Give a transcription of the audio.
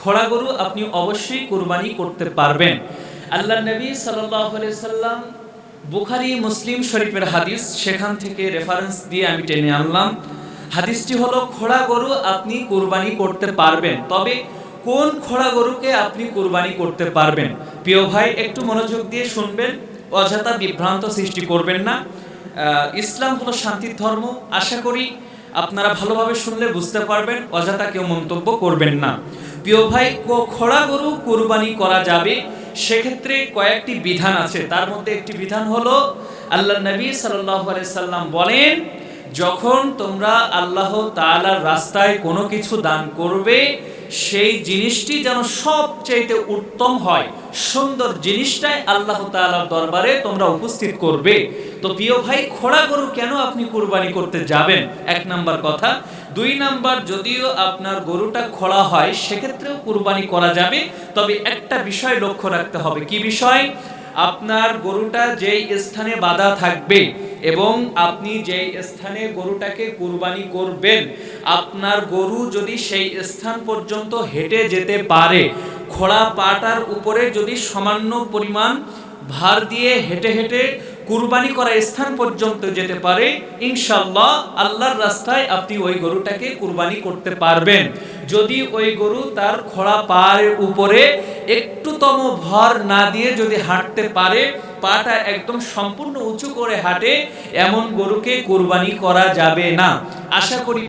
খোড়া গরু আপনি অবশ্যই কুরবানি করতে পারবেন। আল্লাহ নবী সাল্লাল্লাহু আলাইহি সাল্লাম, বুখারী মুসলিম শরীফের হাদিস, সেখান থেকে রেফারেন্স দিয়ে আমি টেনে আনলাম। হাদিসটি হলো, খোড়া গরু আপনি কুরবানি করতে পারবেন, তবে কোন খোড়া গরুকে আপনি কুরবানি করতে পারবেন? প্রিয় ভাই, একটু মনোযোগ দিয়ে শুনবেন, অযথা বিভ্রান্ত সৃষ্টি করবেন না। ইসলাম হলো শান্তির ধর্ম। আশা করি আপনারা ভালোভাবে শুনলে বুঝতে পারবেন, অযথা কেউ মন্তব্য করবেন না। প্রিয় ভাই, খোড়া গরু কুরবানি করা যাবে, সেক্ষেত্রে কয়েকটি বিধান আছে। তার মধ্যে একটি বিধান হলো, আল্লাহ নবী সাল্লাল্লাহু আলাইহি সাল্লাম বলেন, যখন তোমরা আল্লাহ তাআলার রাস্তায় কোনো কিছু দান করবে, সেই জিনিসটি যেন সবচাইতে উত্তম হয়, সুন্দর জিনিসটাই আল্লাহ তাআলার দরবারে তোমরা উপস্থিত করবে। তো প্রিয় ভাই, খোড়া গরু কেন আপনি কুরবানি করতে যাবেন? এক নাম্বার কথা। দুই নাম্বার, যদিও আপনার গরুটা খোড়া হয়, সেক্ষেত্রেও কুরবানি করা যাবে, তবে একটা বিষয় লক্ষ্য রাখতে হবে। কি বিষয়? আপনার গরুটা যেই স্থানে বাঁধা থাকবে এবং আপনি যেই স্থানে গরুটাকে কুরবানি করবেন, আপনার গরু যদি সেই স্থান পর্যন্ত হেঁটে যেতে পারে, খোড়া পাটার উপরে যদি সামান্য পরিমাণ ভার দিয়ে হেঁটে হেঁটে কুরবানি করা স্থান পর্যন্ত যেতে পারে, ইনশাআল্লাহ আল্লাহর রাস্তায় আপনি ওই গরুটাকে কুরবানি করতে পারবেন। যদি ওই গরু তার খোড়া পায়ের উপরে একটুতম ভর না দিয়ে যদি হাঁটতে পারে, পাটা একদম সম্পূর্ণ উঁচু করে হাঁটে, এমন গরুকে কুরবানি করা যাবে না। আশা করি